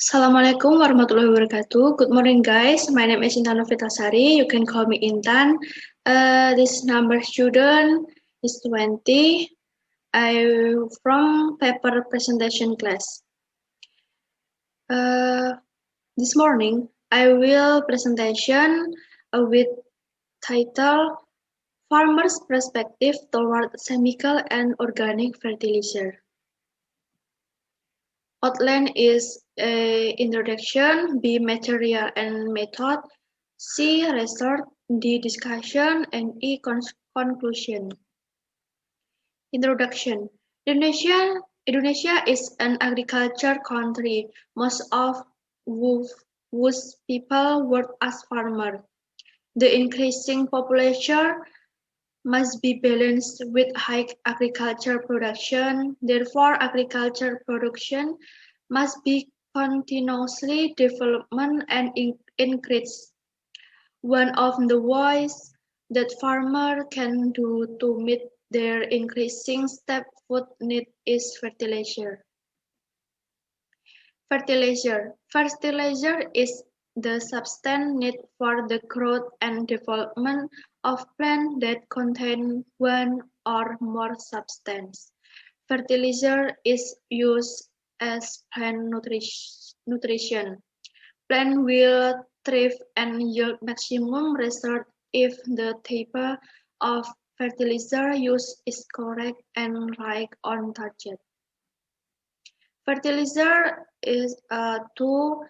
Assalamualaikum warahmatullahi wabarakatuh. Good morning, guys. My name is Intan. You can call me Intan. This number student is 20. I'm from paper presentation class. This morning, I will presentation with title Farmer's Perspective Toward Chemical and Organic Fertilizer. Outline is A. Introduction, B. Material and method, C. Result, D. Discussion, and E. Conclusion. Introduction. Indonesia is an agriculture country. Most of whose people work as farmers. The increasing population must be balanced with high agriculture production. Therefore, agriculture production must be continuously developed and increased. One of the ways that farmers can do to meet their increasing step food need is fertilizer. Fertilizer is the substance needed for the growth and development of plants that contain one or more substance. Fertilizer is used as plant nutrition. Plants will thrive and yield maximum result if the type of fertilizer used is correct and right on target. Fertilizer is two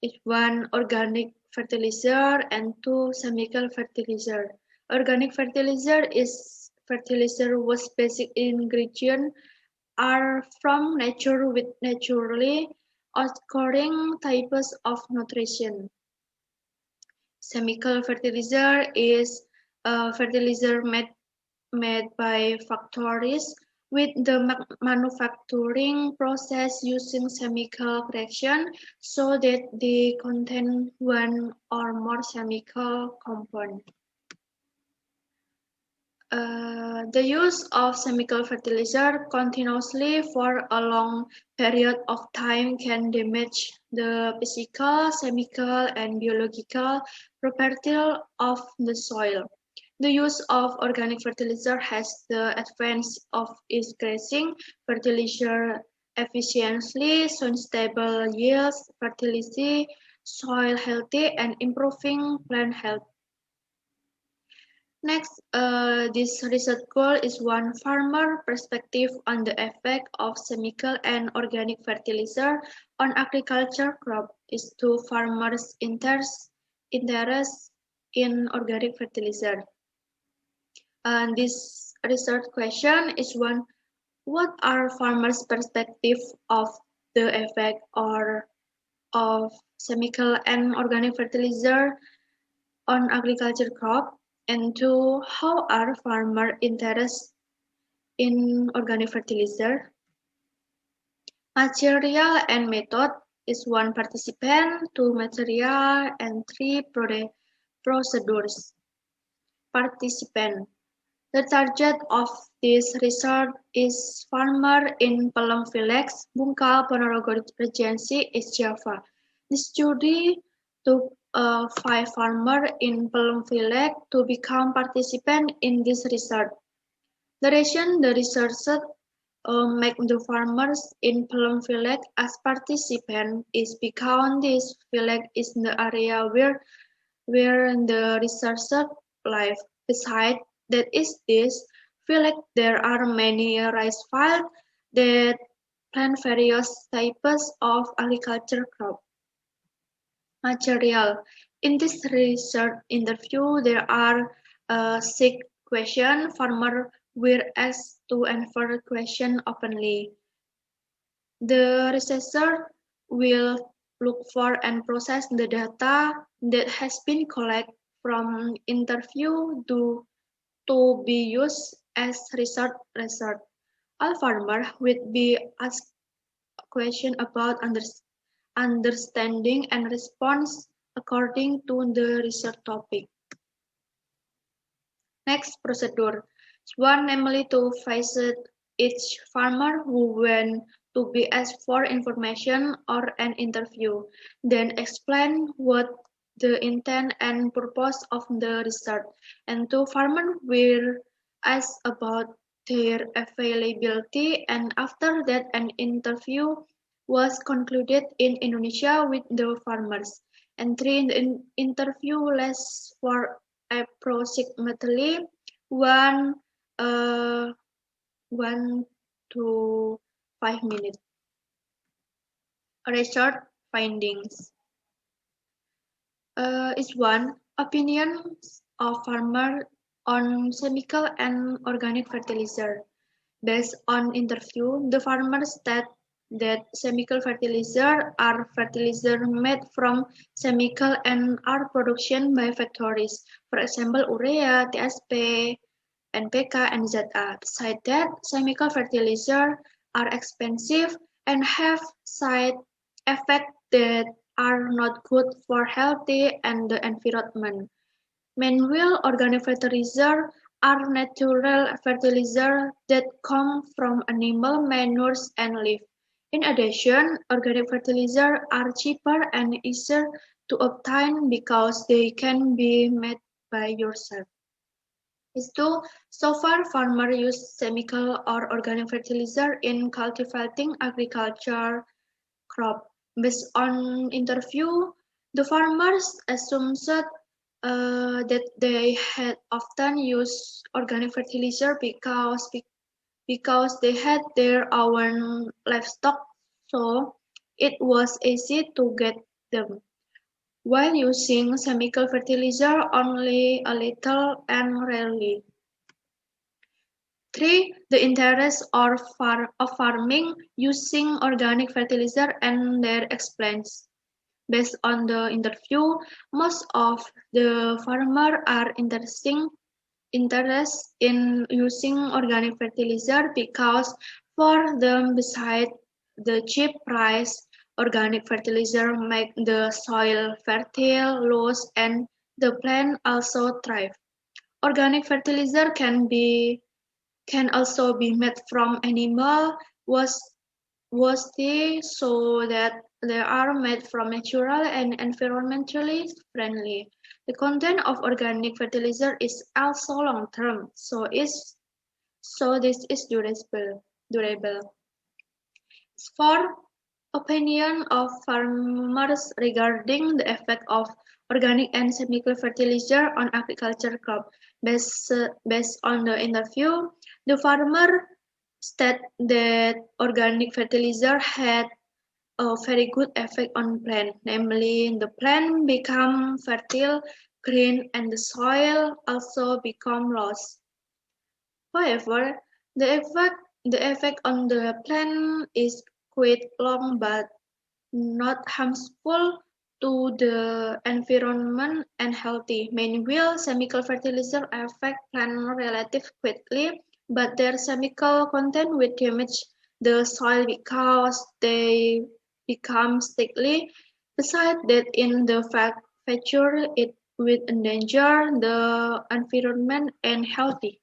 is one organic fertilizer and two chemical fertilizer. Organic fertilizer is fertilizer whose basic ingredients are from nature with naturally occurring types of nutrition. Chemical fertilizer is a fertilizer made by factories with the manufacturing process using chemical reaction so that they contain one or more chemical compound. The use of chemical fertilizer continuously for a long period of time can damage the physical, chemical, and biological properties of the soil. The use of organic fertilizer has the advantage of increasing fertilizer efficiency, showing stable yields, fertility, soil healthy, and improving plant health. Next, this research goal is one farmer perspective on the effect of chemical and organic fertilizer on agriculture crop is two farmers' interest in organic fertilizer. And this research question is one, what are farmers' perspective of the effect of chemical and organic fertilizer on agriculture crop? And two, how are farmers interested in organic fertilizer? Material and method is one participant, two material, and three procedures. Participant. The target of this research is farmer in Pelem Village, Bungkal, Ponorogo Regency, East Java. The study took 5 farmers in Pelem Village to become participants in this research. The reason the researchers make the farmers in Pelem Village as participants is because this village is the area where the researchers live. Besides that is this village there are many rice fields that plant various types of agriculture crops. Material. In this research interview, there are 6 questions. Farmer were asked to answer question openly. The researcher will look for and process the data that has been collected from interview to be used as research. All farmers will be asked questions about understanding and response according to the research topic. Next procedure. One, namely to visit each farmer who went to be asked for information or an interview, then explain what the intent and purpose of the research, and 2. Farmers were asked about their availability, and after that an interview was concluded in Indonesia with the farmers, and 3. The interview lasts for approximately one uh, 1 to 5 minutes. Research findings is one opinions of farmer on chemical and organic fertilizer. Based on interview, the farmers state that chemical fertilizer are fertilizer made from chemical and are production by factories. For example, urea, TSP, NPK, and ZA. Besides that, chemical fertilizers are expensive and have side effects that are not good for health and the environment. Meanwhile, organic fertilizers are natural fertilizers that come from animal manures and leaf. In addition, organic fertilizers are cheaper and easier to obtain because they can be made by yourself. So far, farmers use chemical or organic fertilizer in cultivating agriculture crop. Based on interview, the farmers assumed that they had often used organic fertilizer because they had their own livestock, so it was easy to get them, while using chemical fertilizer only a little and rarely. 3. The interest of farming using organic fertilizer and their explains. Based on the interview, most of the farmers are interested in using organic fertilizer because for them, besides the cheap price, organic fertilizer make the soil fertile, loose, and the plant also thrive. Organic fertilizer can also be made from animal waste so that they are made from natural and environmentally friendly. The content of organic fertilizer is also long term, so this is durable. 4. Opinion of farmers regarding the effect of organic and chemical fertilizer on agriculture crop. Based on the interview, the farmer stated that organic fertilizer had a very good effect on plant, namely the plant become fertile, green, and the soil also become loose. However, the effect on the plant is quite long but not harmful to the environment and healthy. Meanwhile, chemical fertilizers affect plant relatively quickly, but their chemical content will damage the soil because they become sticky. Besides that, in the future, it will endanger the environment and healthy.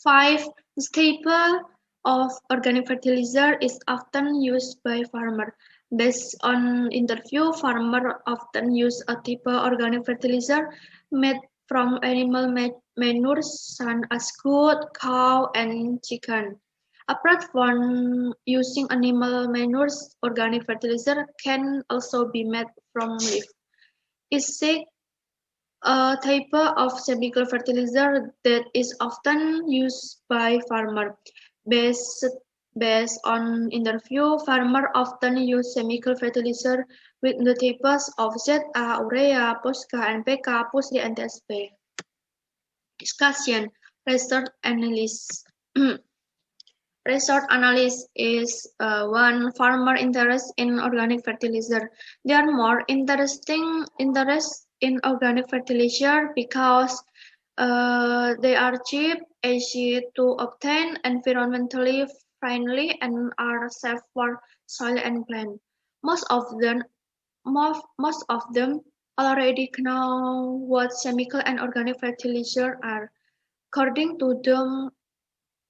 5. The staple of organic fertilizer is often used by farmers. Based on interview, farmers often use a type of organic fertilizer made from animal manure such as goat, cow, and chicken. Apart from using animal manure, organic fertilizer can also be made from leaf. Is a type of chemical fertilizer that is often used by farmers. Based, based on interview, farmers often use chemical fertilizer with the types of ZA, urea, POSCA, NPK, PUSD, and TSP. Discussion. Research analysis. Research analysis is one farmer interest in organic fertilizer. They are more interest in organic fertilizer because they are cheap, easy to obtain, environmentally friendly, and are safe for soil and plant. Most of them, most of them already know what chemical and organic fertilizer are. According to them,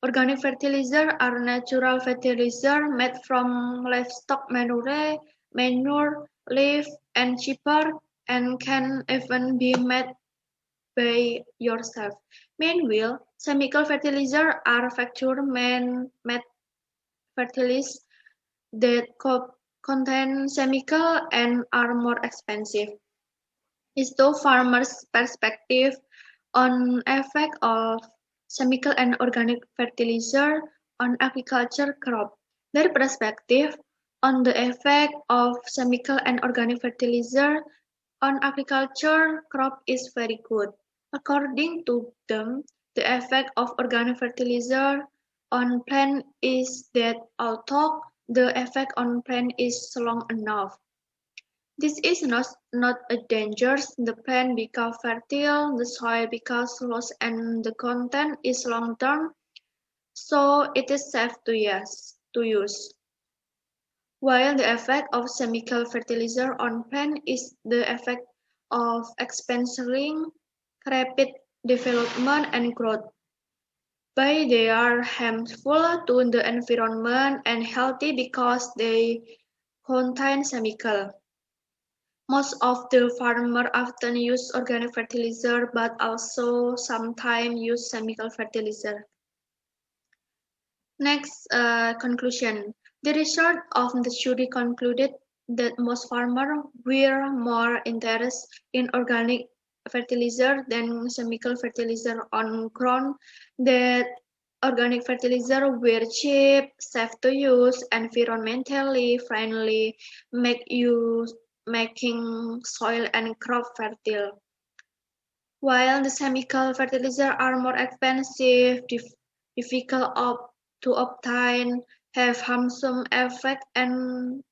Organic fertilizer are natural fertilizer made from livestock manure, leaf, and cheaper, and can even be made by yourself. Meanwhile, chemical fertilizer are factory-made fertilizers that contain chemical and are more expensive. Is the farmer's perspective on effect of chemical and organic fertilizer on agriculture crop. Their perspective on the effect of chemical and organic fertilizer on agriculture crop is very good. According to them, the effect of organic fertilizer on plant is that although the effect on plant is long enough, this is not a danger. The plant becomes fertile, the soil becomes loose, and the content is long-term, so it is safe to use. While the effect of chemical fertilizer on plant is the effect of experiencing rapid development and growth. But they are harmful to the environment and healthy because they contain chemical. Most of the farmers often use organic fertilizer but also sometimes use chemical fertilizer. Next, conclusion. The research of the study concluded that most farmers were more interested in organic fertilizer than chemical fertilizer on ground that organic fertilizer were cheap, safe to use, environmentally friendly, making soil and crop fertile. While the chemical fertilizers are more expensive, difficult to obtain, have harmful effects on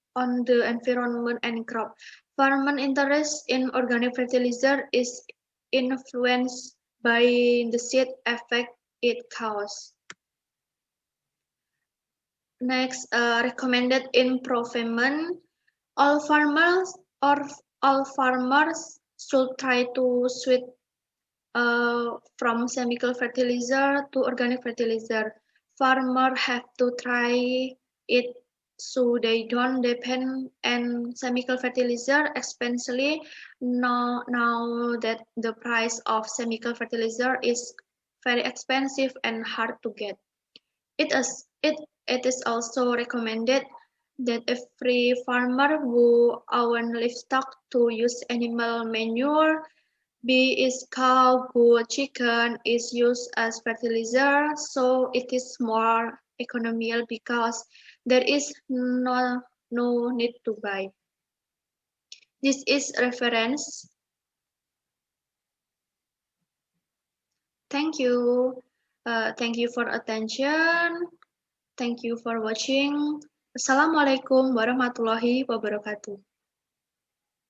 the environment and crop. Farmer interest in organic fertilizer is influenced by the seed effect it causes. Next, recommended improvement. All farmers or all farmers should try to switch from chemical fertilizer to organic fertilizer. Farmers have to try it so they don't depend on chemical fertilizer, especially now that the price of chemical fertilizer is very expensive and hard to get. It is also recommended that every farmer who owns livestock to use animal manure, be it cow, goat, chicken, is used as fertilizer, so it is more economical because there is no need to buy. This is reference. Thank you. Thank you for attention. Thank you for watching. Assalamualaikum warahmatullahi wabarakatuh.